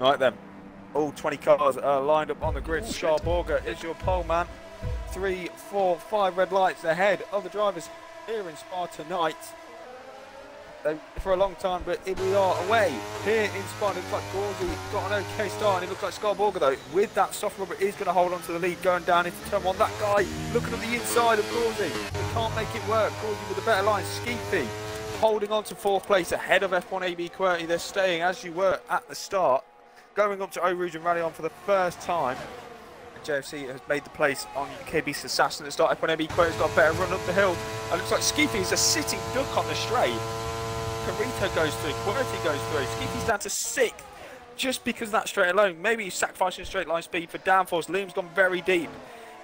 Right then, all 20 cars are lined up on the grid. Scharborger is your pole man. 3, 4, 5 red lights ahead of the drivers here in Spa tonight. For a long time, but here we are away here in Spa. It looks like Gauzy got an okay start, and it looks like Scharborger though, with that soft rubber, is going to hold on to the lead going down into turn 1. That guy looking at the inside of Gauzy, he can't make it work. Gauzy with a better line. Skeefy holding on to 4th place ahead of F1 AB QWERTY. They're staying as you were at the start, going up to Eau Rouge and Rallye for the first time. JFC has made the place on UKB's Assassin at the start. F1 AB QWERTY's got a better run up the hill, and it looks like Skeefy is a sitting duck on the straight. Carito goes through, QWERTY goes through, Skeefy's down to 6th just because of that straight alone. Maybe he's sacrificing straight line speed for downforce. Liam's gone very deep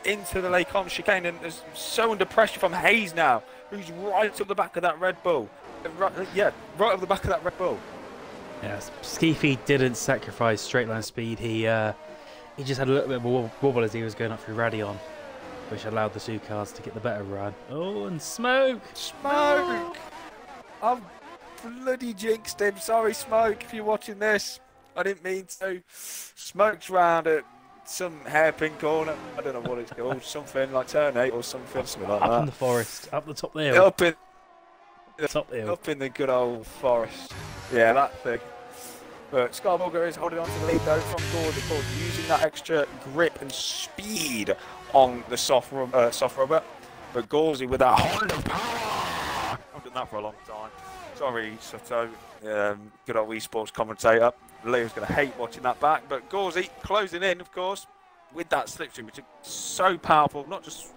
into the Les Combes chicane and is so under pressure from Hayes now, who's right up the back of that Red Bull. Right up the back of that Red Bull. Yes, Skeefy didn't sacrifice straight line speed. He just had a little bit of a wobble as he was going up through Radion, which allowed the 2 cars to get the better run. Oh, and Smoke! Smoke! I've bloody jinxed him. Sorry, Smoke, if you're watching this. I didn't mean to. Smoke's round at some hairpin corner. I don't know what it's called. Something like turn 8 or something like that. Up in the forest, up the top of the hill. Up in the top of the hill. Up in the good old forest. Yeah, that thing. But Scharborger is holding on to the lead though from Gauzy, of course, using that extra grip and speed on the soft rubber. But Gauzy with that Honda power. I've done that for a long time. Sorry, Soto, good old esports commentator. Leo's going to hate watching that back. But Gauzy closing in, of course, with that slipstream, which is so powerful. Not just,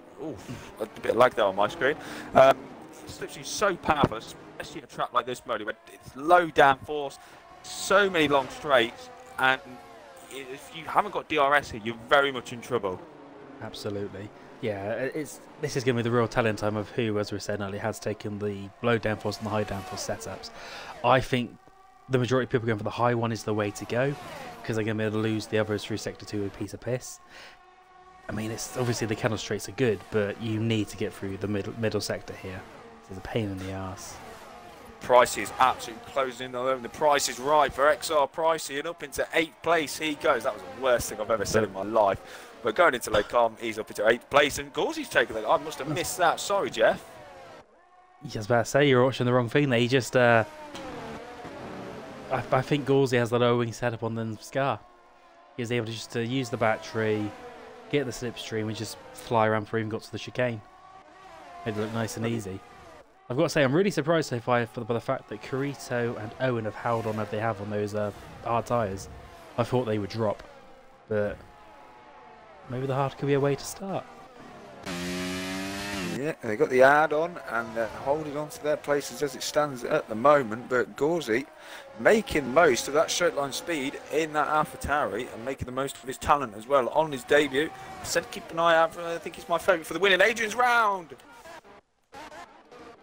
a bit of lag there on my screen. Slipstream so powerful, especially in a track like this, Modi, where it's low downforce, so many long straights, and if you haven't got DRS here, you're very much in trouble. Absolutely. Yeah, this is going to be the real telling time of who, as we said earlier, has taken the low downforce and the high downforce setups. I think the majority of people going for the high one is the way to go, because they're going to be able to lose the others through Sector 2 with a piece of piss. I mean, it's obviously the Kennel Straights are good, but you need to get through the middle sector here. It's a pain in the arse. Pricey is absolutely closing in the price is right for XR Pricey, and up into 8th place he goes. That was the worst thing I've ever said in my life. But going into Les Combes, he's up into 8th place, and Gauzy's taken it. I must have missed that. Sorry, Jeff. I was about to say, you're watching the wrong thing there. He just, I think Gauzy has the lower wing setup on than Scar. He was able to just use the battery, get the slipstream, and just fly around before he even got to the chicane. Made it look nice and easy. I've got to say, I'm really surprised so far by the fact that Carito and Owen have held on as they have on those hard tyres. I thought they would drop, but maybe the hard could be a way to start. Yeah, they got the ad on and they're holding on to their places as it stands at the moment, but Gauzy making the most of that straight line speed in that AlphaTauri and making the most of his talent as well on his debut. I said keep an eye out for, I think he's my favourite for the win in Adrian's round.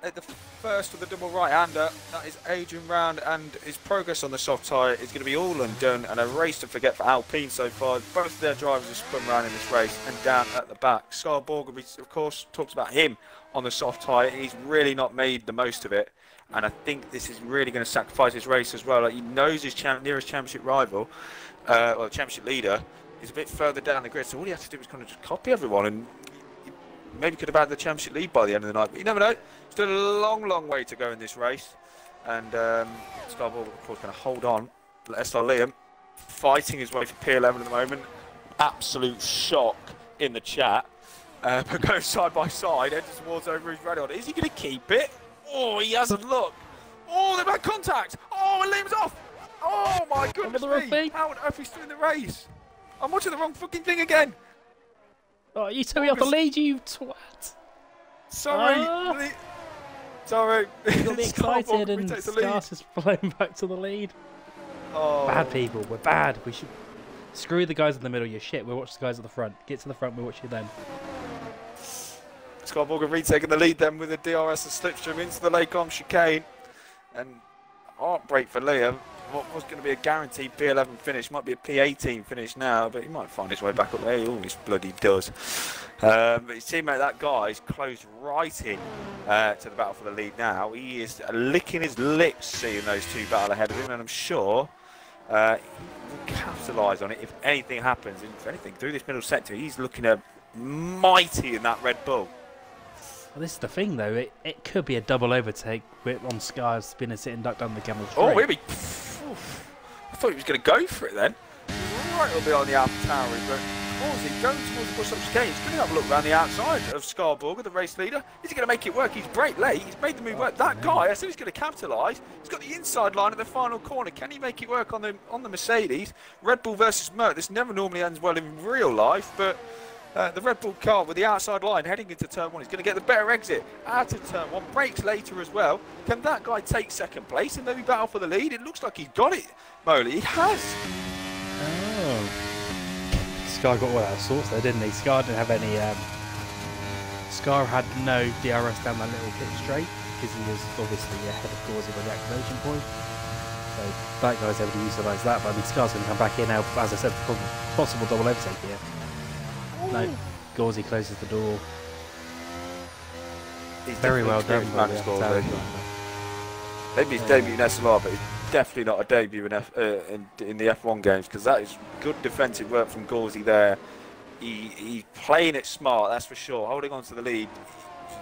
At the first of the double right-hander, that is Adrian Round, and his progress on the soft tyre is going to be all undone, and a race to forget for Alpine so far. Both of their drivers have spun around in this race and down at the back. Scharborger, of course, talks about him on the soft tyre. He's really not made the most of it, and I think this is really going to sacrifice his race as well. Like, he knows his nearest championship rival, or championship leader, is a bit further down the grid, so all he has to do is kind of just copy everyone, and maybe could have had the championship lead by the end of the night, but you never know. Still a long, long way to go in this race. And Scarborough, of course, going to hold on. SR Liam fighting his way for P11 at the moment. Absolute shock in the chat. But goes side by side, enters towards Eau Rouge Radion. Is he going to keep it? Oh, he hasn't looked. Oh, they've had contact. Oh, and Liam's off. Oh, my goodness me. How on earth is he still in the race? I'm watching the wrong fucking thing again. Oh, you took me off the lead, you twat. Sorry. Sorry. You got me excited and Scarce is flown back to the lead. Oh. Bad people, we're bad. We should screw the guys in the middle, you're shit. We'll watch the guys at the front. Get to the front, we'll watch you then. Scharborger retaking the lead then with a DRS and slipstream into the Les Combes chicane. And heartbreak for Liam. What was going to be a guaranteed P11 finish might be a P18 finish now, but he might find his way back up there. He always bloody does. But his teammate, that guy, is closed right in to the battle for the lead now. He is licking his lips seeing those two battle ahead of him, and I'm sure he will capitalise on it if anything happens. And if anything, through this middle sector, he's looking mighty in that Red Bull. Well, this is the thing, though. It could be a double overtake on Scar's spinner sitting ducked under the camel straight. Oh, maybe. I thought he was going to go for it then. Right a little bit on the AlphaTauri, but Horsey going towards the push-up chicane. He's going to have a look around the outside of Scarborger, the race leader. Is he going to make it work? He's brake late. He's made the move work. That guy, I said he's going to capitalise. He's got the inside line at the final corner. Can he make it work on the Mercedes? Red Bull versus Merc. This never normally ends well in real life, but the Red Bull car with the outside line heading into turn 1 is going to get the better exit out of turn 1. Brakes later as well. Can that guy take second place and maybe battle for the lead? It looks like he's got it, Moley. He has. Oh. Scar got all out of sorts there, didn't he? Scar didn't have any. Scar had no DRS down that little pit straight because he was obviously ahead of Gauzy by the activation point. So that guy's able to utilise that, but I mean, Scar's going to come back in now, as I said, for possible double overtake here. No, Gauzy closes the door. He's very well done. Maybe his debut in SLR, but it's definitely not a debut in the F1 games, because that is good defensive work from Gauzy there. He's playing it smart, that's for sure. Holding on to the lead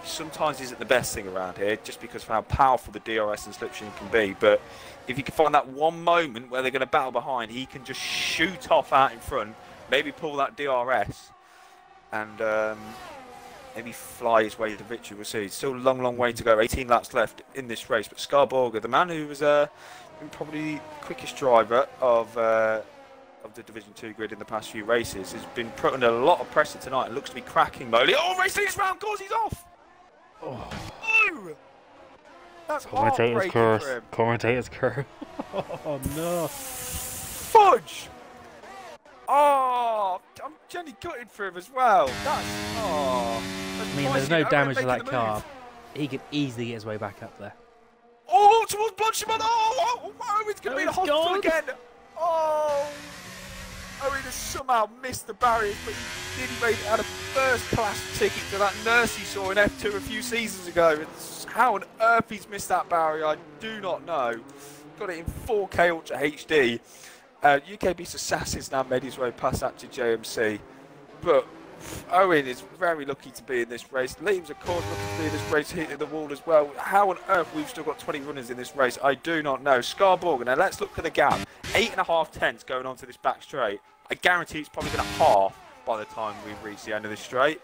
sometimes isn't the best thing around here, just because of how powerful the DRS and slipstream can be. But if you can find that one moment where they're going to battle behind, he can just shoot off out in front, maybe pull that DRS, and maybe fly his way to victory. We'll see. Still a long way to go. 18 laps left in this race. But Scarborger, the man who was probably the quickest driver of the Division 2 grid in the past few races, has been put under a lot of pressure tonight and looks to be cracking Moley. Oh, racing this round, Gauzy's off! Oh! No! That's heartbreaking for him. Commentator's curse. Oh, no. Fudge! Oh, I'm genuinely gutted for him as well. That's, oh. I mean, there's no damage to that car. He could easily get his way back up there. Oh, towards Blanchimont. Oh, it's going to be in the hospital again. Oh, he has somehow missed the barriers, but he nearly had a first-class ticket to that nurse he saw in F2 a few seasons ago. It's how on earth he's missed that barrier, I do not know. Got it in 4K Ultra HD. UK Beast Assassin's now made his way past that to JMC, but Owen is very lucky to be in this race. Liam's of course lucky to be in this race, hitting the wall as well. How on earth we've still got 20 runners in this race, I do not know. Scarborger, now let's look at the gap. 8.5 tenths going on to this back straight. I guarantee it's probably going to half by the time we reach the end of this straight.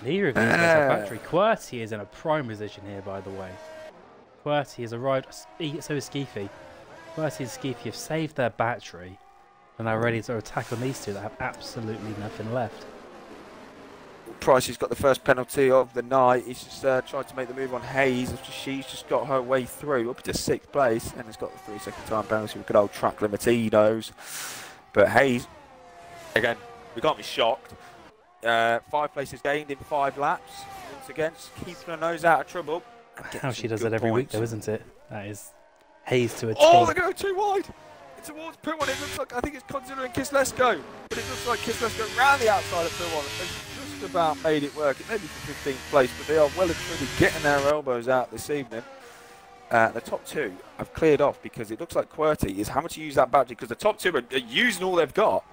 Neither of these guys have battery. QWERTY is in a prime position here, by the way. QWERTY has arrived, so is Skeefy. QWERTY and Skeefy have saved their battery and are ready to attack on these two that have absolutely nothing left. Pricey's got the first penalty of the night. He's just tried to make the move on Hayes. She's just got her way through up to 6th place and has got the 3-second time penalty with good old track limitinos. But Hayes, again, we can't be shocked. 5 places gained in 5 laps. Once again, keeping her nose out of trouble. How she does it every week, though, isn't it? That is Hayes to a T. Oh, they're going too wide. It's towards pit 1. It looks like, I think it's considering Kislesko, but it looks like Kislesko round the outside of pit 1. They've just about made it work. It may be for 15th place, but they are well and truly getting their elbows out this evening. The top 2 have cleared off because it looks like QWERTY is having to use that battery because the top 2 are using all they've got.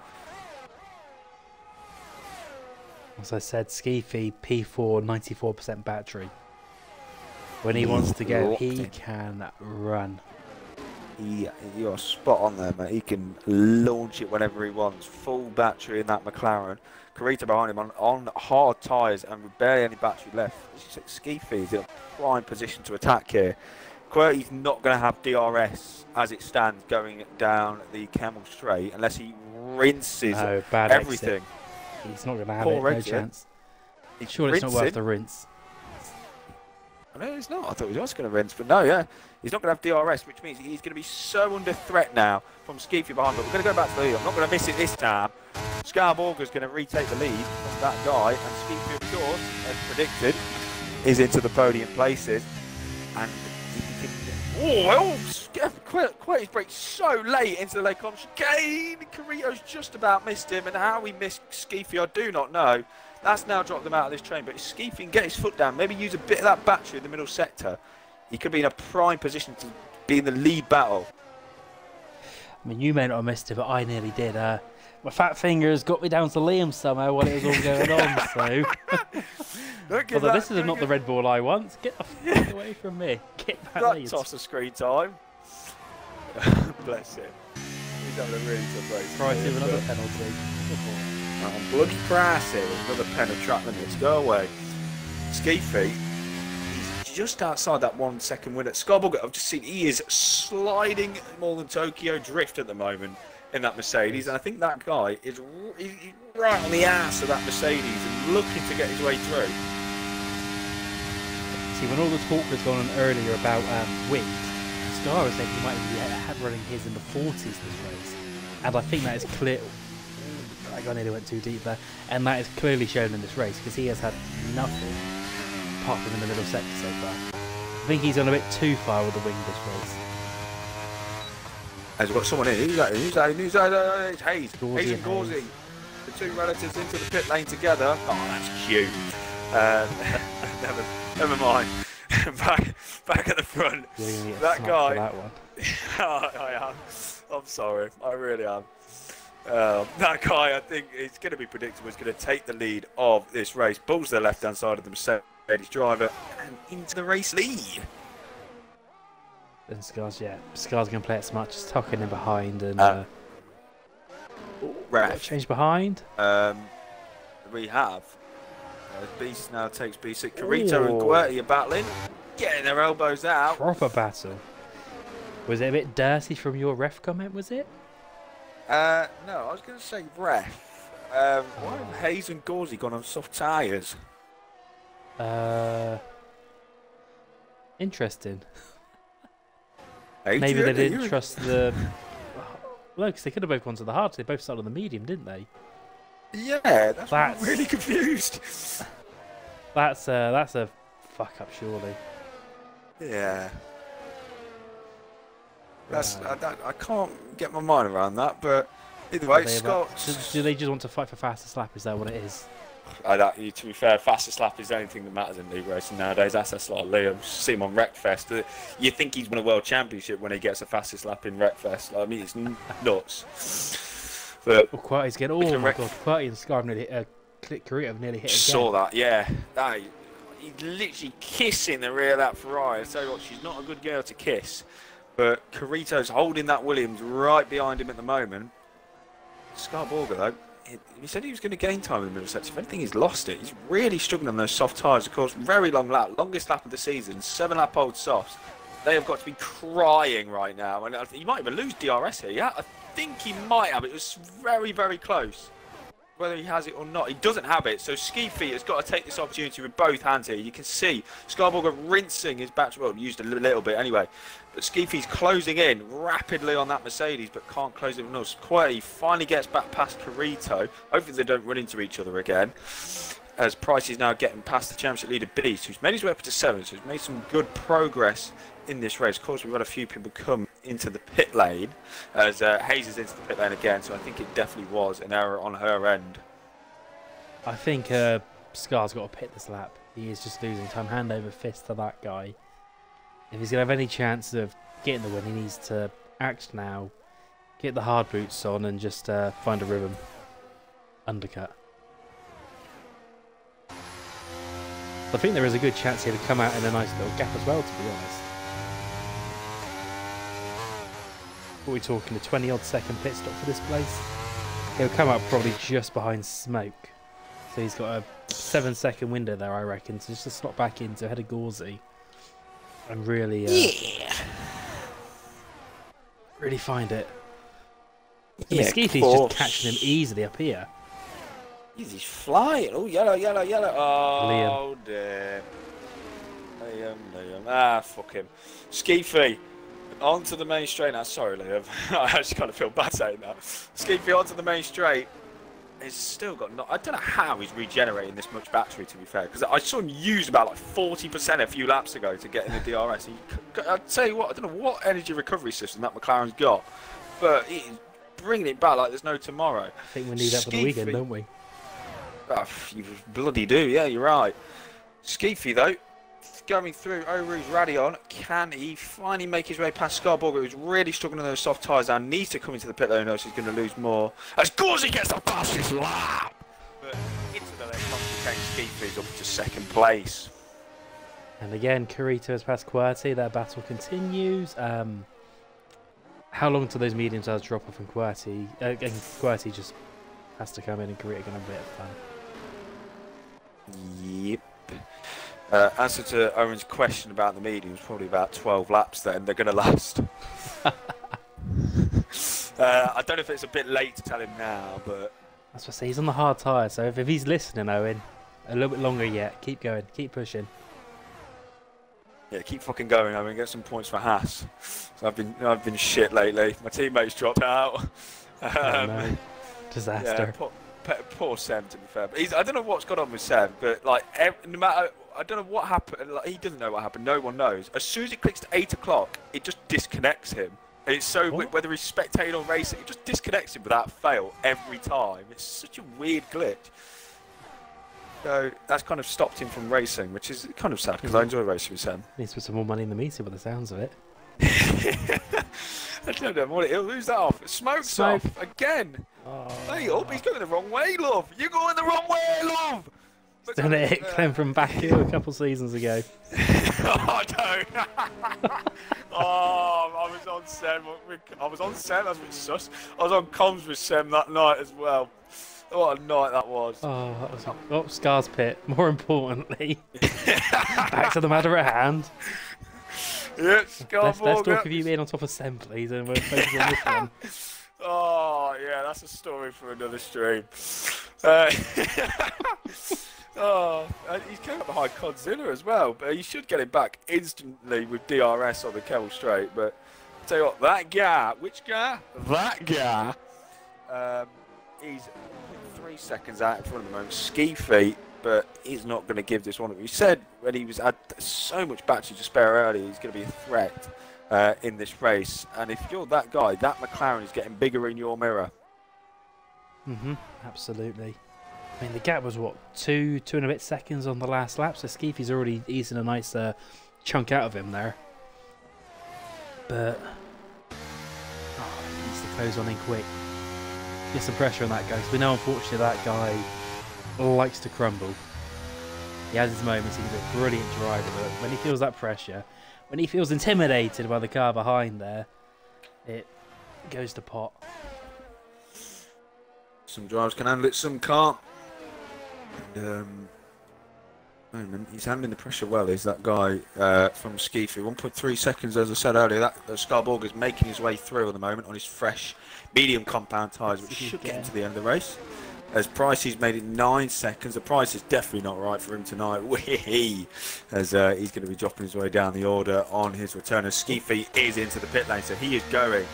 As I said, Skeefy P4 94% battery. When he wants to go, he can run. You're spot on there, mate. He can launch it whenever he wants. Full battery in that McLaren. Carita behind him on hard tyres and with barely any battery left. Skeefy is in a prime position to attack here. QWERTY's not going to have DRS as it stands going down the Camel Straight unless he rinses everything. Exit. He's not going to have it, no chance. Surely it's not worth the rinse. No, he's not. I thought he was going to rinse, but no, yeah. He's not going to have DRS, which means he's going to be so under threat now from Skeefy behind. But we're going to go back to the lead. I'm not going to miss it this time. Scarborger's going to retake the lead from that guy. And Skeefy, of course, as predicted, is into the podium places. And QWERTY's braked so late into the late column chicane. Carito's just about missed him. And how he missed Skeefy, I do not know. That's now dropped them out of this train, but if Skeefy can get his foot down, maybe use a bit of that battery in the middle sector, he could be in a prime position to be in the lead battle. I mean, you may not have missed it, but I nearly did. My fat fingers got me down to Liam somehow while it was all going on, so... Although this is not the Red Bull I want. Get the fuck away from me. Get back that there. toss of screen time. Bless him. He's having a really tough race. Price of another penalty. I'm bloody pricey. Another pen of track limits. Go away. Ski feet. He's just outside that 1 second win at Scarborough. I've just seen he is sliding more than Tokyo Drift at the moment in that Mercedes, and I think that guy is he's right on the ass of that Mercedes and looking to get his way through. See, when all the talk was going on earlier about wind, Scar said he might be running his in the 40s this race, and I think that is clear. I nearly went too deep there, and that is clearly shown in this race because he has had nothing apart from in the middle sector so far. I think he's gone a bit too far with the wing this race. Has got someone in. Who's that? It's Hayes. Gauzy Hayes and Gauzy. The two relatives into the pit lane together. Oh, that's cute. Never mind. back at the front. That guy. That one. I am. I'm sorry. I really am. That guy, I think, is going to be predictable. He's going to take the lead of this race. Pulls to the left-hand side of the Mercedes driver and into the race lead. And Scar's going to play it smart, just tucking in behind and change behind. We have Beast now takes B6. Carito and QWERTY are battling, getting their elbows out. Proper battle. Was it a bit dirty from your ref comment? Was it? No, I was going to say ref. Why have Hayes and Gauzy gone on soft tyres? Interesting. Adrian, maybe they didn't trust the... Well, because they could have both gone to the hard. They both started on the medium, didn't they? Yeah, that's why I'm really confused. That's a fuck up, surely. Yeah. That's I can't get my mind around that, but either way, Scott. Do they just want to fight for fastest lap? Is that what it is? To be fair, fastest lap is the only thing that matters in league racing nowadays. That's SLRF1. See him on Wreckfest. You think he's won a world championship when he gets the fastest lap in Wreckfest. I mean, it's nuts. But QWERTY's getting. Oh my god, QWERTY and Scar have nearly Carito have nearly hit again. Saw that, yeah. He's literally kissing the rear of that Ferrari. I tell you what, she's not a good girl to kiss. But Carito's holding that Williams right behind him at the moment. Scarborough, though, he said he was going to gain time in the middle sector. If anything, he's lost it. He's really struggling on those soft tyres. Of course, very long lap, longest lap of the season, 7-lap-old softs. They have got to be crying right now. And he might even lose DRS here, yeah? I think he might have. It was very, very close. Whether he has it or not, he doesn't have it. So Ski Feet has got to take this opportunity with both hands here. You can see Scarborough rinsing his battery. Well, used a little bit anyway. But Ski Feet's closing in rapidly on that Mercedes, but can't close it with no. QWERTY finally gets back past Carito. Hopefully they don't run into each other again. As Price is now getting past the championship leader Beast, who's made his way up to 7, so he's made some good progress in this race. Of course, we've had a few people come into the pit lane as Hayes is into the pit lane again, so I think it definitely was an error on her end. I think Scar's got to pit this lap. He is just losing time hand over fist to that guy. If he's going to have any chance of getting the win, he needs to act now, get the hard boots on and just find a rhythm. Undercut. I think there is a good chance here to come out in a nice little gap as well, to be honest. What are we talking, a 20-odd second pit stop for this place? He'll come up probably just behind Smoke. So he's got a 7-second window there, I reckon, so just to slot back into ahead of Gauzy. And really, really find it. Yeah, Skeefy's just catching him easily up here. He's flying. Oh, yellow. Oh, Liam. dear. Liam. Ah, fuck him. Skeefy. Onto the main straight now. Sorry, Liam. I actually kind of feel bad saying that. Skeefy onto the main straight. He's still got I don't know how he's regenerating this much battery, to be fair, because I saw him use about like 40% a few laps ago to get in the DRS. I'll tell you what, I don't know what energy recovery system that McLaren's got, but he's bringing it back like there's no tomorrow. I think we need that for the weekend, don't we? Oh, you bloody do, yeah, you're right. Skeefy, though, going through Oru's Radion. Can he finally make his way past Scarborger, who's really struggling on those soft tyres and needs to come into the pit lane, or else he's going to lose more. As Gauzy gets the fastest lap! But into the lane, Kane Skeefy's up to second place. And again, Kurita has passed QWERTY. Their battle continues. How long till those medium tyres drop off in QWERTY? Again, QWERTY just has to come in and Kurita can have a bit of fun. Yep. Answer to Owen's question about the mediums, probably about 12 laps then. They're going to last. I don't know if it's a bit late to tell him now, but... That's what I say, he's on the hard tyre, so if he's listening, Owen, a little bit longer yet. Keep going, keep pushing. Yeah, keep fucking going, Owen. Get some points for Haas. So I've been shit lately. My teammates dropped out. Oh, no. Disaster. Yeah, poor Sam, to be fair. But I don't know what's gone on with Sam, but like, no matter... I don't know what happened. Like, he doesn't know what happened. No one knows. As soon as it clicks to 8 o'clock, it just disconnects him. And it's so weird, whether he's spectating or racing, it just disconnects him without fail every time. It's such a weird glitch. So that's kind of stopped him from racing, which is kind of sad because I enjoy racing with Sam. Needs to put some more money in the meter by the sounds of it. I don't know what he'll lose that off. Smoke's off again. Oh. Hey, up, he's going the wrong way, love. You're going the wrong way, love. He's done it Clem from Baku a couple seasons ago. Oh, no. Oh, I was on Sem. That's a bit sus. I was on comms with Sem that night as well. What a night that was. Oh, that was Scar's pit. More importantly, back to the matter at hand. Yeah, Let's talk of you being on top of Sem, please, and we'll focus on this one. Oh, yeah, that's a story for another stream. Oh, he's coming up behind Godzilla as well, but he should get him back instantly with DRS on the Kettle Straight. But I'll tell you what, that guy, which guy? That guy, he's 3 seconds out in front of the moment, ski feet, but he's not going to give this one. He said when he had so much battery to spare early, he's going to be a threat in this race. And if you're that guy, that McLaren is getting bigger in your mirror. Absolutely. I mean, the gap was, what, two and a bit seconds on the last lap, so Skeefy's already easing a nice chunk out of him there. But, he needs to close on in quick. Get some pressure on that guy, because we know, unfortunately, that guy likes to crumble. He has his moments, he's a brilliant driver, but when he feels that pressure, when he feels intimidated by the car behind there, it goes to pot. Some drivers can handle it, some can't. And he's handling the pressure well, is that guy from Skeefy. 1.3 seconds, as I said earlier. That Scarborg is making his way through at the moment on his fresh medium compound tyres, which should get him to the end of the race. As Pricey's made it 9 seconds. The price is definitely not right for him tonight. As he's going to be dropping his way down the order on his return. As Skeefy is into the pit lane, so he is going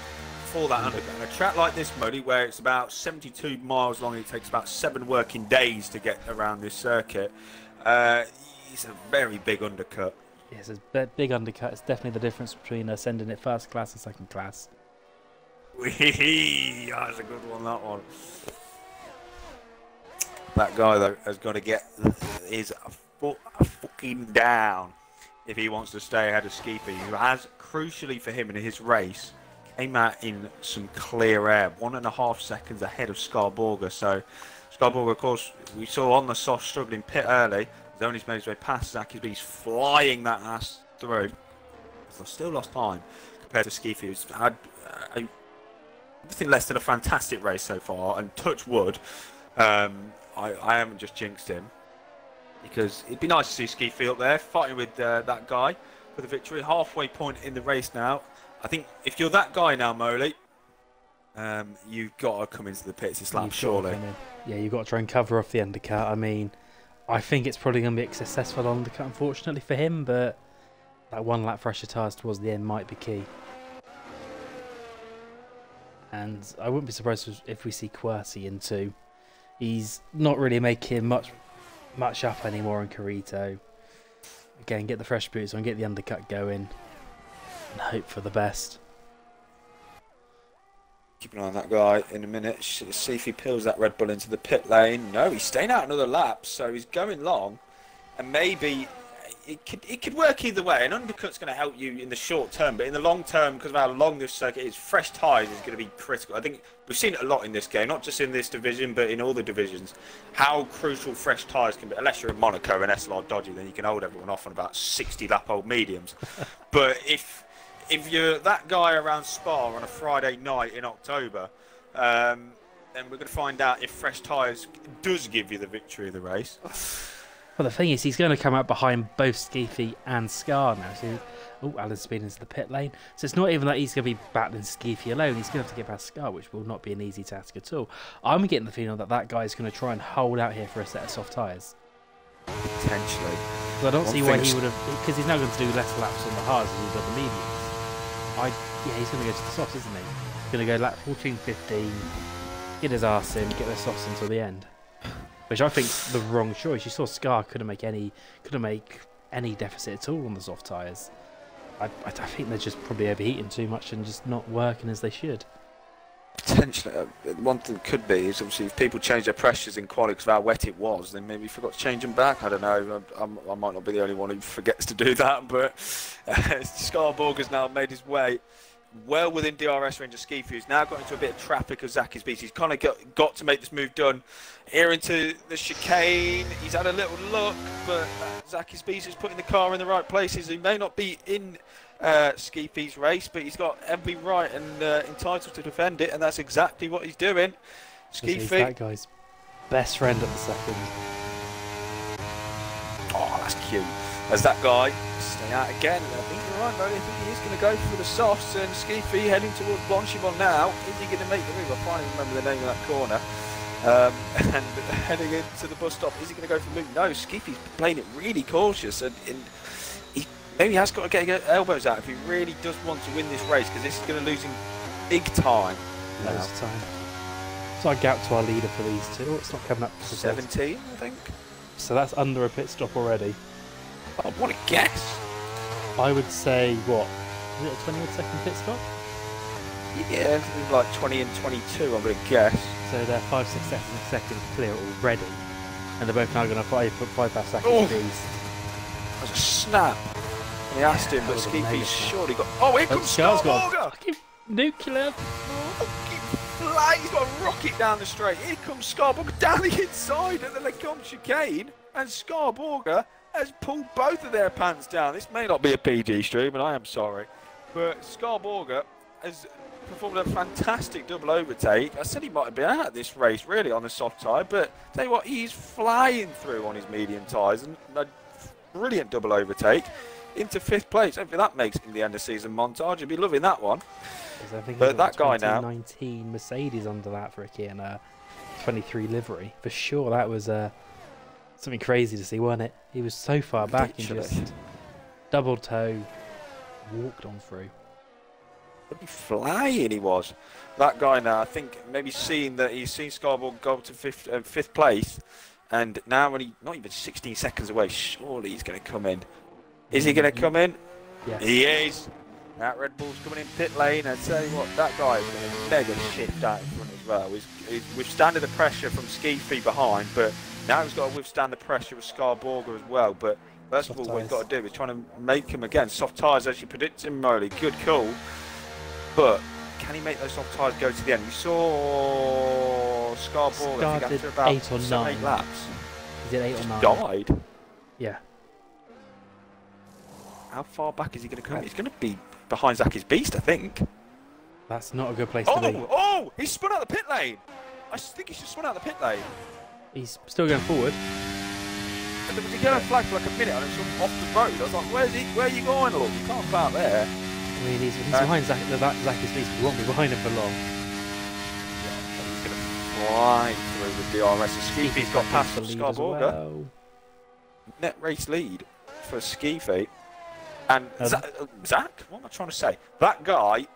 for that undercut. A track like this, Muddy, where it's about 72 miles long, it takes about 7 working days to get around this circuit. It's a very big undercut. Yes, it's a big undercut. It's definitely the difference between sending it first class and second class. That's a good one, that one. That guy, though, has got to get his foot fucking down if he wants to stay ahead of Skeefy, who has, crucially for him in his race, came out in some clear air, 1.5 seconds ahead of Scarborger. So Scarborger, of course, we saw on the soft struggling pit early. He's only made his way past Zach. He's flying that ass through. So still lost time compared to Skeefy, who's had nothing less than a fantastic race so far. And touch wood, I haven't just jinxed him, because it'd be nice to see Skeefy up there fighting with that guy for the victory. Halfway point in the race now. I think if you're that guy now, Moley, you've got to come into the pits this lap, surely. Yeah, you've got to try and cover off the undercut. I mean, I think it's probably going to be a successful undercut, unfortunately for him, but that 1 lap fresher tyres towards the end might be key. And I wouldn't be surprised if we see QWERTY in 2. He's not really making much up anymore on Kurita. Again, get the fresh boots on, get the undercut going, and hope for the best. Keep an eye on that guy in a minute. See if he peels that Red Bull into the pit lane. No, he's staying out another lap, so he's going long. And maybe it could work either way. An undercut's going to help you in the short term, but in the long term, because of how long this circuit is, fresh tyres is going to be critical. I think we've seen it a lot in this game, not just in this division, but in all the divisions. How crucial fresh tyres can be. Unless you're in Monaco and SLR dodgy, then you can hold everyone off on about 60 lap old mediums. But if you're that guy around Spa on a Friday night in October, then we're going to find out if fresh tyres does give you the victory of the race. Well, the thing is, he's going to come out behind both Skeefy and Scar now. So, Alan's speeding into the pit lane. So it's not even that he's going to be battling Skeefy alone. He's going to have to get past Scar, which will not be an easy task at all. I'm getting the feeling that that guy is going to try and hold out here for a set of soft tyres. Potentially. But I don't see why he would have... Because he's now going to do less laps on the hards than he's done the mediums. Yeah, he's going to go to the softs, isn't he? He's going to go lap 14, 15, get his arse in, get the softs until the end. Which I think's the wrong choice. You saw Scar couldn't make any deficit at all on the soft tyres. I think they're just probably overheating too much and just not working as they should. Potentially, one thing could be is obviously if people change their pressures in quali because of how wet it was, then maybe forgot to change them back. I don't know. I might not be the only one who forgets to do that, but Scarborg now made his way well within DRS range of Skeefy, who's now got into a bit of traffic of Zacky's Beast. He's kind of got to make this move done here into the chicane. He's had a little look, but Zacky's Beast is putting the car in the right places. He may not be in Skeefy's race, but he's got every right and entitled to defend it, and that's exactly what he's doing. Skeefy. That guy's best friend at the second. Oh, that's cute. As that guy stay out again. I think you're right, Modi. I think he is going to go for the softs, and Skeefy heading towards Blanchimont now. Is he going to make the move? I finally remember the name of that corner. And heading into the bus stop, is he going to go for the move? No, Skeefy's playing it really cautious, and he maybe has got to get his elbows out if he really does want to win this race, because this is going to lose him big time. Loads of time. It's like gap to our leader for these two. Oh, it's not coming up to 17, I think. So that's under a pit stop already. I want to guess. I would say, what? Is it a 20-second pit stop? Yeah, like 20 and 22, I'm going to guess. So they're 5-6 seconds clear already. And they're both now going to put 5 seconds Beast. There's a snap. He asked him, but Skeefy's surely got... Oh, here comes Scar's got Scarborger! a fucking nuclear. Fly. He's got a rocket down the straight. Here comes Scarborger down the inside, and then they come chicane, and Scarborger has pulled both of their pants down. This may not be a PG stream, and I am sorry, but Scarborger has performed a fantastic double overtake. I said he might have been out of this race really on the soft tyre, but tell you what, he's flying through on his medium tyres, and a brilliant double overtake into 5th place. Hopefully that makes it in the end of season montage. You'll be loving that one. But that guy now, 2019 Mercedes under that for Ricky and a 23 livery for sure. That was something crazy to see, wasn't it? He was so far back and just double toe walked on through. Flying he was. That guy now, I think maybe seeing that he's seen Scarborough go to 5th place, and now when he's not even 16 seconds away, surely he's going to come in. Is he going to come in? Yes. He is. That Red Bull's coming in pit lane, and tell you what, that guy is going to mega shift out in front as well. He's withstanding the pressure from Skeefy behind, but now he's got to withstand the pressure of Scarborger as well. But first of all, what he's got to do is trying to make him again soft tyres as you predicted him, Molly. Good call. But can he make those soft tyres go to the end? We saw Scarborger, I think, after about 8 or 9 laps. Is it 8 or 9? Died. Yeah. How far back is he going to come? He's going to be behind Zacky's Beast, I think. That's not a good place to be. Oh! He spun out the pit lane. I think he should spun out the pit lane. He's still going forward. And there was a yellow flag for like a minute, and it was off the road. I was like, where are you going, look? You can't go out there. I mean, he's behind Zacky's Beast. He won't be behind him for long. Yeah, he's going to fly through with DRS. Skeefy's got past Scarborger. Well. Net race lead for Skeefy. And Zach, what am I trying to say? That guy,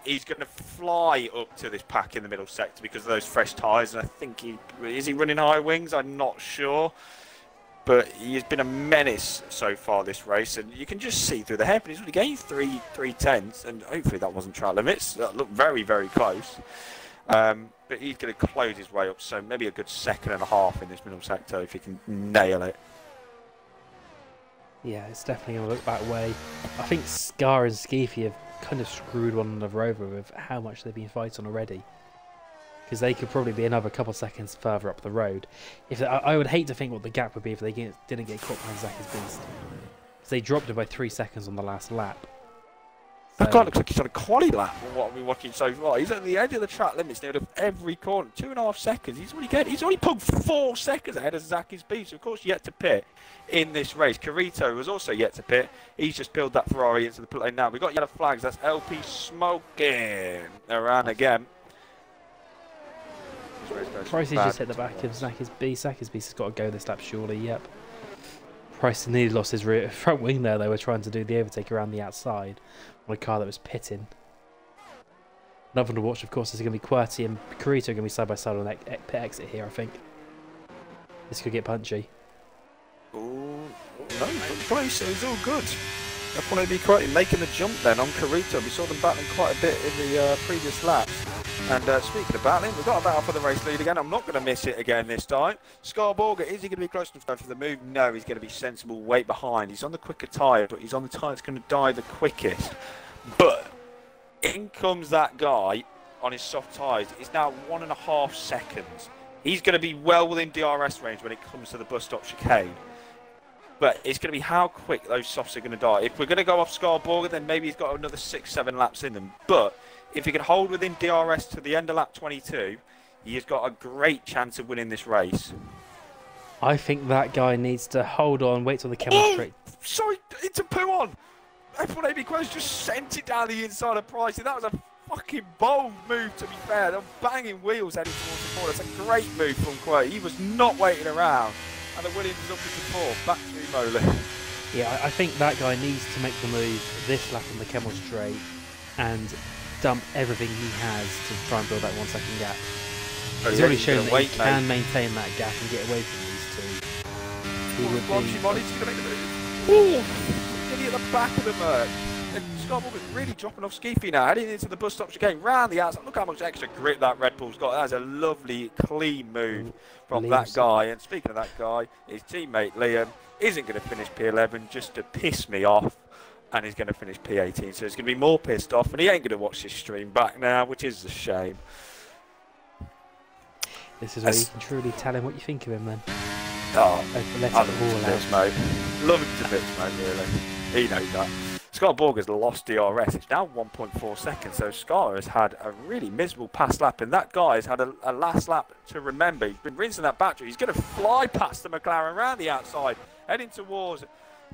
he's going to fly up to this pack in the middle sector because of those fresh tyres. And I think is he running high wings? I'm not sure. But he has been a menace so far this race. And you can just see through the hairpin. He's only gained 3/10. And hopefully that wasn't track limits. That looked very, very close. But he's going to close his way up. So maybe a good 2.5 seconds in this middle sector if he can nail it. Yeah, it's definitely going to look that way. I think Scar and Skeefy have kind of screwed one another over with how much they've been fighting already. Because they could probably be another couple seconds further up the road. If I would hate to think what the gap would be if they didn't get caught behind Zacky's Beast. Because they dropped it by 3 seconds on the last lap. That guy looks like he's on a quali lap from what we're watching so far. He's at the edge of the track limits near every corner. 2.5 seconds. He's already pulled 4 seconds ahead of Zacky's Beast. Of course, yet to pit in this race. Carito was also yet to pit. He's just peeled that Ferrari into the pit lane now. We've got yellow flags. That's LP smoking around again. Price has just hit the back of Zacky's Beast. Zacky's Beast has got to go this lap, surely. Yep. Price nearly lost his front wing there. They were trying to do the overtake around the outside on a car that was pitting. Another one to watch, of course, is going to be QWERTY and Carito going to be side by side on that pit exit here, I think. This could get punchy. Oh, no, Price, it's all good. F1 AB QWERTY making the jump then on Carito. We saw them battling quite a bit in the previous laps. And speaking of battling, we've got a battle for the race lead again. I'm not going to miss it again this time. Scarborger, is he going to be close enough for the move? No, he's going to be sensible, weight behind. He's on the quicker tyre, but he's on the tyre that's going to die the quickest. But in comes that guy on his soft tyres. It's now 1.5 seconds. He's going to be well within DRS range when it comes to the bus stop chicane. But it's going to be how quick those softs are going to die. If we're going to go off Scarborger, then maybe he's got another 6-7 laps in them. But if he can hold within DRS to the end of lap 22, he has got a great chance of winning this race. I think that guy needs to hold on, wait till the camera straight. Sorry, it's a poo on. F1 AB QWERTY just sent it down the inside of Price. That was a fucking bold move, to be fair. They're banging wheels heading towards the corner. It's a great move from QWERTY. He was not waiting around. And the Williams is up into 4th. Back to you, Moly. Yeah, I think that guy needs to make the move this lap on the Kemmel Straight and dump everything he has to try and build that 1 second gap. He's already shown that he can maintain that gap and get away from these two. He would be... He's going to make the move. Ooh! Nearly at the back of the Merc. And Scarborger's really dropping off Skeefy now, heading into the bus stop chicane, round the outside. Look how much extra grip that Red Bull's got. That's a lovely, clean move from that guy. And speaking of that guy, his teammate Liam isn't going to finish P11 just to piss me off. And he's going to finish P18, so he's going to be more pissed off, and he ain't going to watch this stream back now, which is a shame. This is where you can truly tell him what you think of him, then. Oh, I love him to bits, mate. Love him to bits, mate, really. He knows that. Scarborger's lost DRS. It's now 1.4 seconds, so Scar has had a really miserable past lap, and that guy has had a last lap to remember. He's been rinsing that battery. He's going to fly past the McLaren around the outside, heading towards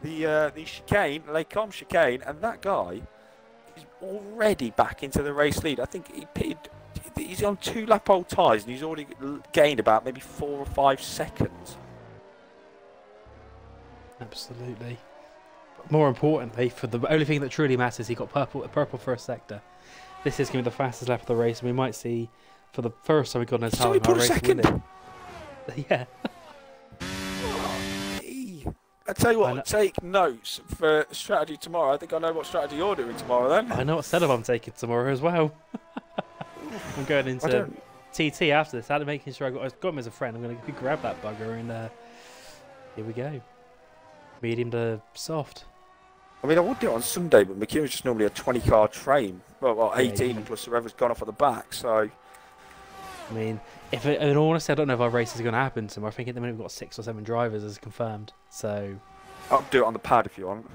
the chicane, Lake Com chicane, and that guy is already back into the race lead. I think he's on 2 lap old tyres and he's already gained about maybe 4 or 5 seconds. Absolutely. But more importantly, for the only thing that truly matters, he got purple first sector. This is going to be the fastest lap of the race, and we might see for the first time we've got so he put a second. Yeah. I tell you what, take notes for strategy tomorrow. I think I know what strategy you're doing tomorrow then. I know what setup I'm taking tomorrow as well. I'm going into TT after this. I'm making sure I've got him as a friend. I'm going to grab that bugger and here we go. Medium to soft. I mean, I would do it on Sunday, but McKeown's just normally a 20-car train. Well, 18 yeah, plus whoever's gone off at the back, so... I mean, in all honesty, I don't know if our race is going to happen tomorrow. I think at the minute we've got 6 or 7 drivers as confirmed. So I'll do it on the pad if you want.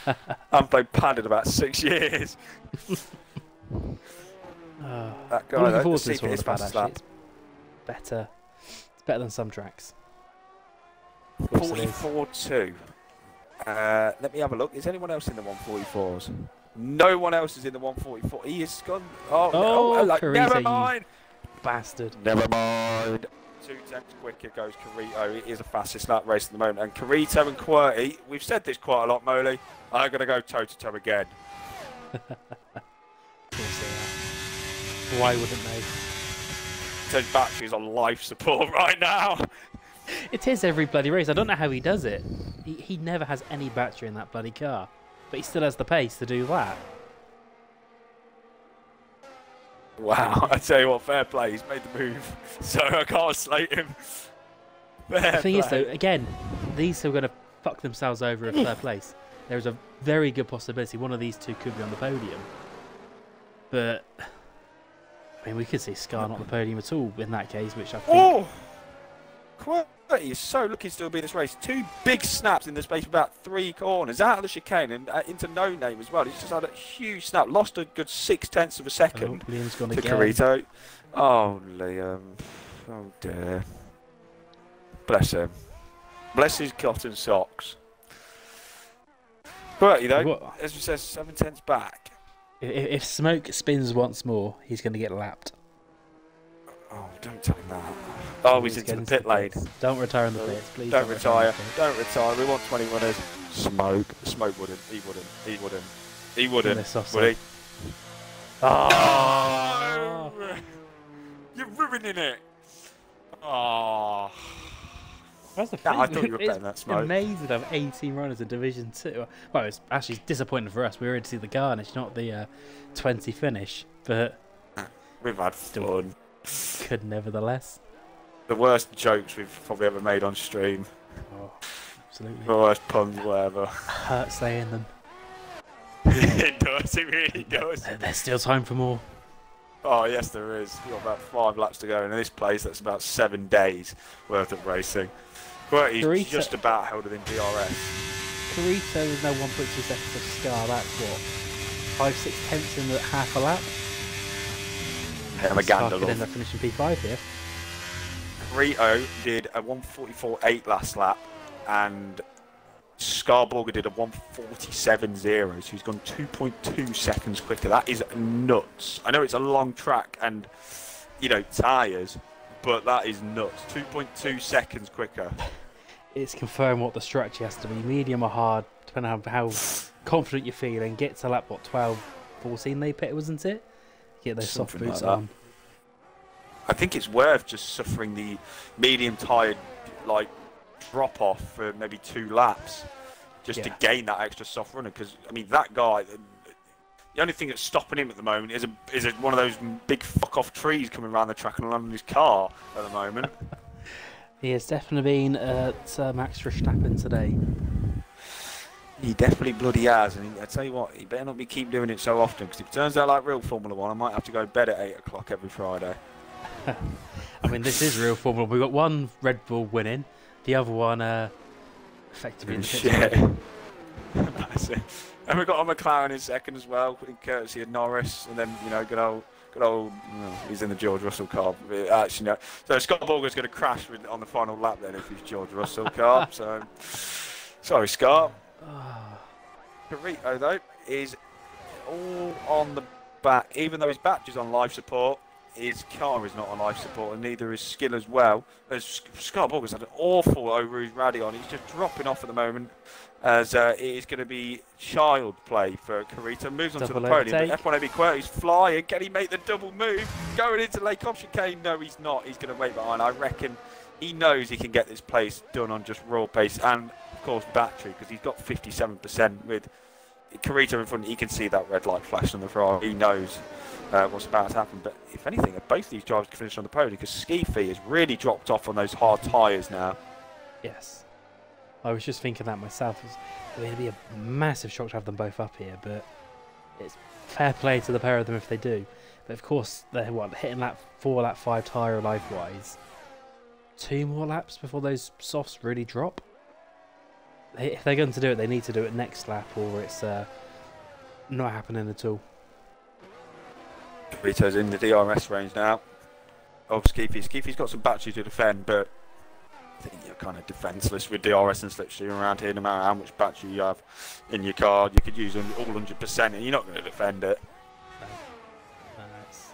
I haven't played pad in about 6 years. That guy, looking forward to this one on the pad, actually. It's better than some tracks. 44-2. Let me have a look. Is anyone else in the 144s? No one else is in the 144. He is gone. Oh, no, never mind. Bastard. Never mind. 2 tenths quicker goes Carito. It is the fastest lap race at the moment. And Carito and QWERTY, we've said this quite a lot, Moley, are going to go toe-to-toe again. Why wouldn't they? His battery's on life support right now. It is every bloody race. I don't know how he does it. He never has any battery in that bloody car. But he still has the pace to do that. Wow, I tell you what, fair play. He's made the move, so I can't slate him. The thing is, though, again, these are going to fuck themselves over in third place. There's a very good possibility one of these two could be on the podium. But I mean, we could see Scar not on the podium at all in that case, which I think. Oh, Quirty is so lucky to still be in this race. 2 big snaps in the space of about 3 corners out of the chicane and into no name as well. He's just had a huge snap, lost a good 0.6 of a second Liam's gone to again. Carito. Oh, Liam. Oh dear. Bless him. Bless his cotton socks. But, you know, as we said, 7/10 back. If Smoke spins once more, he's going to get lapped. Oh, don't tell him that. Oh, he's into the pit lane. Don't retire in the pits, please. Don't retire. Don't retire. We want 20 winners. Smoke. Smoke wouldn't. He wouldn't. He wouldn't. He wouldn't. Would he? Oh! You're ruining it. Oh. That's the Yeah, thing. I thought you were betting that, Smoke. It's amazing to have 18 runners in Division 2. Well, it's actually disappointing for us. We were ready to see the Garnish, not the 20 finish. But we've had fun. Could nevertheless. The worst jokes we've probably ever made on stream. Oh, absolutely. The worst puns, whatever. Hurt saying them. It does, it really does. There's still time for more. Oh, yes, there is. We've got about 5 laps to go, and in this place, that's about 7 days worth of racing. But he's just about held it in DRS. Carito is now 1.2 seconds of Scar. That's what? 5/6 tenths in the half a lap. Scar could end up finishing P5 here. Carito did a 1:44.8 last lap, and Scarborger did a 1:47.0, so he's gone 2.2 seconds quicker. That is nuts. I know it's a long track and, you know, tyres, but that is nuts. 2.2 seconds quicker. It's confirmed what the structure has to be. Medium or hard, depending on how confident you're feeling. Get to lap, what, 12, 14 they pit, wasn't it? Get those soft boots like on. I think it's worth just suffering the medium tyre, like, drop off for maybe 2 laps just to gain that extra soft runner, because I mean that guy, the only thing that's stopping him at the moment is one of those big fuck off trees coming around the track and landing his car at the moment. He has definitely been at Max Verstappen today. He definitely bloody has, and I tell you what, he better not keep doing it so often, because if it turns out like real Formula 1, I might have to go to bed at 8 o'clock every Friday. I mean, this is real Formula 1. We've got one Red Bull winning, the other one effectively in the shit. And we've got a McLaren in second as well, courtesy of Norris, and then, you know, good old, he's in the George Russell car. Actually, no. So Scott Borger's going to crash on the final lap then if he's George Russell car. So, sorry, Scott. Carito, though, is all on the back, even though his battery's on life support. His car is not on life support, and neither is skill as well. As Scott Borger's had an awful over his Radion. He's just dropping off at the moment, as it is going to be child play for Carito. Moves on to the podium. F1 AB Quirty's flying. Can he make the double move? Going into Lake Chicane? No, he's not. He's going to wait behind. I reckon he knows he can get this place done on just raw pace and, of course, battery, because he's got 57% with Carito in front. He can see that red light flash on the Ferrari. He knows what's about to happen. But if anything, both these drivers can finish on the podium, because Skiffy has really dropped off on those hard tyres now. Yes. I was just thinking that myself. It would be a massive shock to have them both up here, but it's fair play to the pair of them if they do. But of course, they're hitting lap 4, lap 5 tyre life-wise. 2 more laps before those softs really drop. If they're going to do it, they need to do it next lap, or it's not happening at all. Carito's in the DRS range now. Oh, Skiffy. Skiffy's got some battery to defend, but I think you're kind of defenceless with DRS and slipstream around here. No matter how much battery you have in your car, you could use all 100%, and you're not going to defend it. No, it's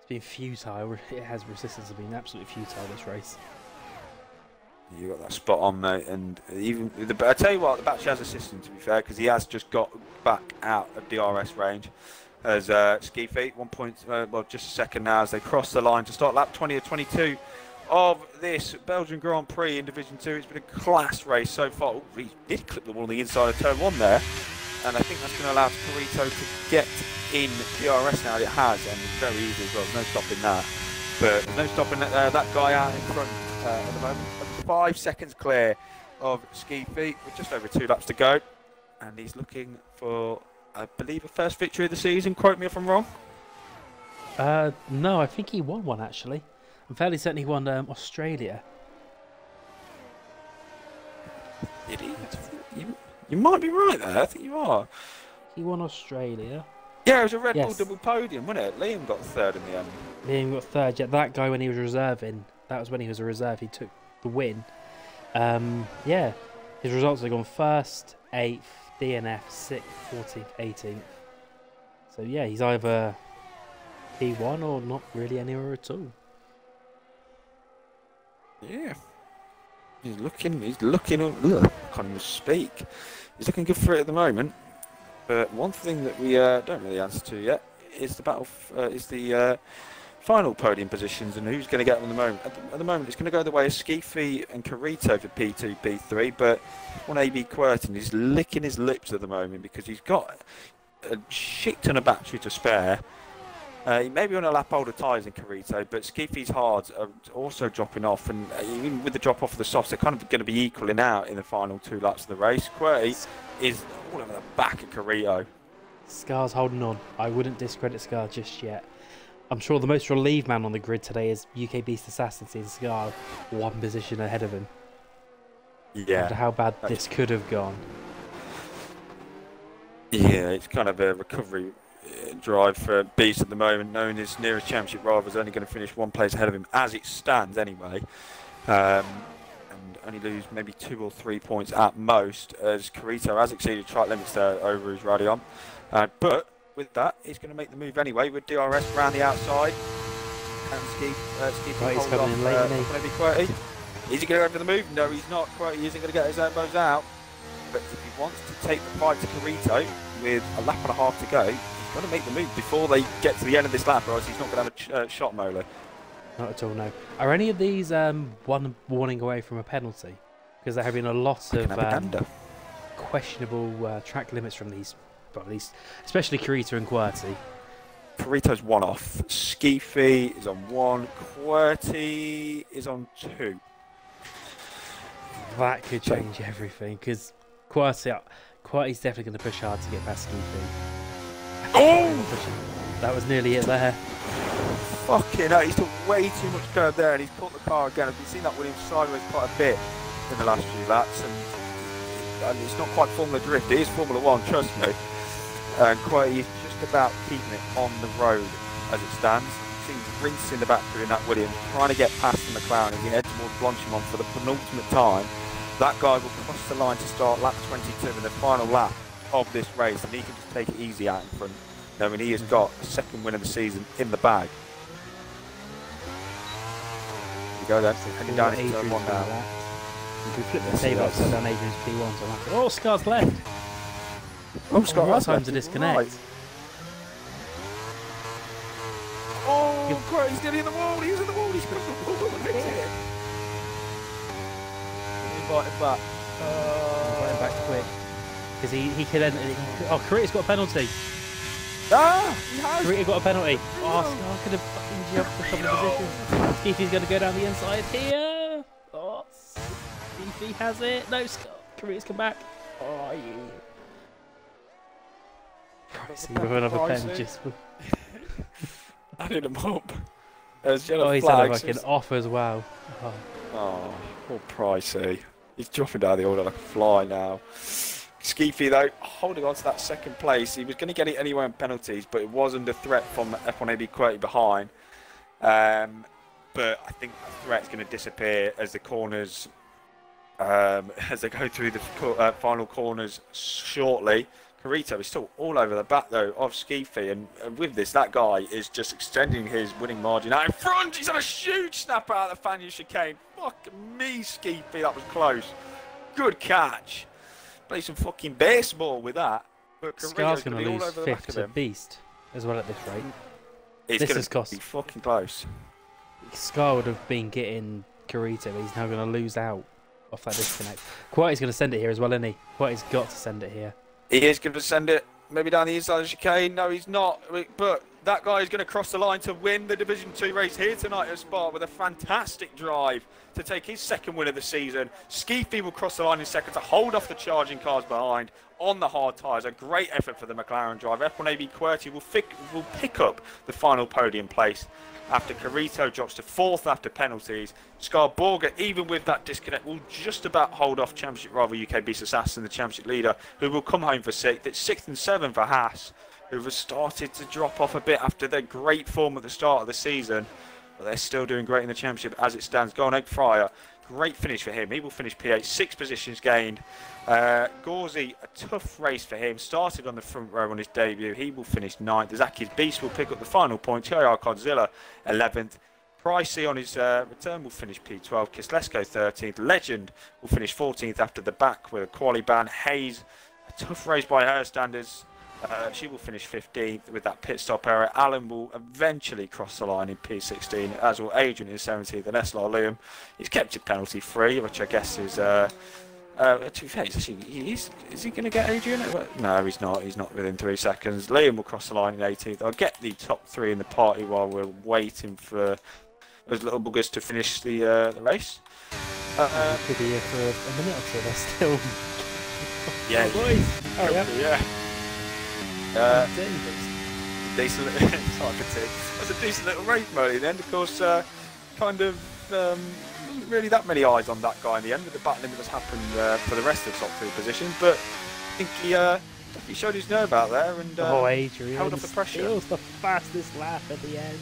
been futile. It has resistance has been absolutely futile this race. You got that spot on, mate, and even I tell you what, the battery has assistance, to be fair, because he has just got back out of DRS range. As Skiffy, just a second now as they cross the line to start lap 20 or 22 of this Belgian Grand Prix in Division 2. It's been a class race so far. Oh, he did clip the wall on the inside of turn 1 there, and I think that's going to allow Carito to get in DRS now. It has, and very easy as well. There's no stopping that, but there's no stopping that guy out in front at the moment. 5 seconds clear of Skiffy with just over 2 laps to go. And he's looking for, I believe, a first victory of the season. Quote me if I'm wrong. No, I think he won one actually. I'm fairly certain he won Australia. Did he? You might be right there. I think you are. He won Australia. Yeah, it was a Red Bull double podium, wasn't it? Liam got third in the end. Liam got third. Yeah, that guy when he was reserving. That was when he was a reserve. He took the win. Yeah, his results have gone first, 8th, DNF, 6th, 14th, 18th. So yeah, he's either P1 or not really anywhere at all. Yeah. He's looking, ugh, I can't even speak. He's looking good for it at the moment. But one thing that we don't really answer to yet is the final podium positions and who's going to get them at the moment. At the moment, it's going to go the way of Skiffy and Carrito for P2, P3, but one AB Quirton is licking his lips at the moment because he's got a shit ton of battery to spare. He may be on a lap older tyres than Carrito, but Skiffy's hards are also dropping off, and even with the drop off of the softs, they're kind of going to be equaling out in the final 2 laps of the race. QWERTY is all over the back of Carrito. Scar's holding on. I wouldn't discredit Scar just yet. I'm sure the most relieved man on the grid today is UK Beast Assassin, seeing Scar 1 position ahead of him. Yeah. After how bad this could have gone. Yeah, it's kind of a recovery drive for Beast at the moment, knowing his nearest championship rival is only going to finish 1 place ahead of him as it stands anyway, and only lose maybe 2 or 3 points at most, as Carrito has exceeded track limits there over his Radeon. But with that, he's going to make the move anyway with DRS round the outside, and Skiffy He's coming in late, isn't he? QWERTY. Is he going to go for the move? No, he's not. QWERTY isn't going to get his elbows out, but if he wants to take the fight to Carrito with a lap and a half to go, he's got to make the move before they get to the end of this lap, or else he's not going to have a shot molar. Not at all, no. Are any of these one warning away from a penalty? Because there have been a lot of questionable track limits from these, well, at least, especially Carrito and QWERTY. Carrito's 1 off. Skiffy is on 1. QWERTY is on 2. That could change everything, because QWERTY's definitely going to push hard to get past Skiffy. Oh! That was nearly it there. Fucking hell, he's took way too much curve there, and he's caught the car again. We've seen that Williams sideways quite a bit in the last few laps, and it's not quite Formula Drift, it is Formula 1, trust me. And QWERTY is just about keeping it on the road as it stands. You see rinsing the battery in that Williams, trying to get past the McLaren as he heads towards Blanchimont for the penultimate time. That guy will cross the line to start lap 22 in the final lap of this race, and he can just take it easy out in front, knowing he has got a 2nd win of the season in the bag. There you go then, heading down into turn 1 now. If we flip the table upside down, Adrian's P1, so I'm like, oh, Scar's left. Oh, Scar, what time to disconnect? Right. Oh, great, he's nearly in the wall, he's in the wall, he's going to fix it. Invite him back. Invite him back quick. Because he could end. Oh, Carrito's got a penalty. Ah, he has. Carrito got a penalty. Oh, Scar could have fucking jumped a couple of positions. Skiffy's going to go down the inside here. Oh, Skiffy has it. No, Carrito's come back. Oh, yeah. Pricey with another pen just. I need him up. There's yellow he's flags. had like an off as well. Oh, poor Pricey. He's dropping down the order like a fly now. Skiffy though, holding on to that 2nd place. He was going to get it anyway on penalties, but it was under threat from F1 AB QWERTY behind. But I think the threat's going to disappear as the corners, as they go through the final corners shortly. Carrito is still all over the back though of Skiffy, and with this, that guy is just extending his winning margin out in front. He's had a huge snap out of the Fania chicane. Fuck me, Skiffy, that was close. Good catch. Play some fucking baseball with that. But Scar's going to lose 5th to Beast as well at this rate. This is going to be fucking close. Scar would have been getting Carrito, but he's now going to lose out off that disconnect. QWERTY's going to send it here as well, isn't he? QWERTY's got to send it here. He is going to send it maybe down the inside of the chicane. No, he's not. But that guy is going to cross the line to win the Division 2 race here tonight at Spa with a fantastic drive to take his second win of the season. Skeefy will cross the line in second to hold off the charging cars behind on the hard tyres. A great effort for the McLaren driver. F1AB QWERTY will pick up the final podium place after Carito drops to 4th after penalties. Scarborga, even with that disconnect, will just about hold off championship rival UK Beast Assassin, the championship leader, who will come home for 6th. It's 6th and 7th for Haas, who have started to drop off a bit after their great form at the start of the season. But they're still doing great in the championship as it stands. Go on, Egg Fryer. Great finish for him. He will finish P8, 6 positions gained. Gauzy, a tough race for him. Started on the front row on his debut. He will finish 9th. Zaki's Beast will pick up the final point. TIR Godzilla, 11th. Pricey on his return will finish P12. Kislesko, 13th. Legend will finish 14th after the back with a quali ban. Hayes, a tough race by her standards. She will finish 15th with that pit stop error. Alan will eventually cross the line in P16, as will Adrian in 17th, and SLRF1. He's kept it penalty free, which I guess is. To be fair, is he going to get Adrian? No, he's not. He's not within 3 seconds. Liam will cross the line in 18th. I'll get the top 3 in the party while we're waiting for those little buggers to finish the race. Could be here for a minute or two. They're still. Yeah, boys. Oh yeah. Decent. It's hard to see. That's a decent little race mode in the end. Of course, wasn't really that many eyes on that guy in the end with the battling that has happened for the rest of the top 3 positions. But I think he definitely showed his nerve out there and Adrian held off the pressure. Steals the fastest lap at the end.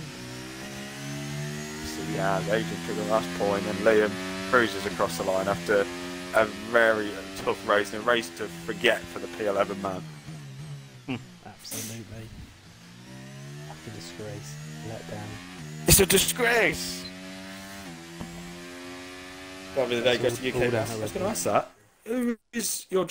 So yeah, Adrian took the last point, and Liam cruises across the line after a very tough race, and a race to forget for the P11 man. Absolutely. That's a disgrace. Let down. It's a disgrace! Probably the day goes to UK. I was going to ask that. Who is your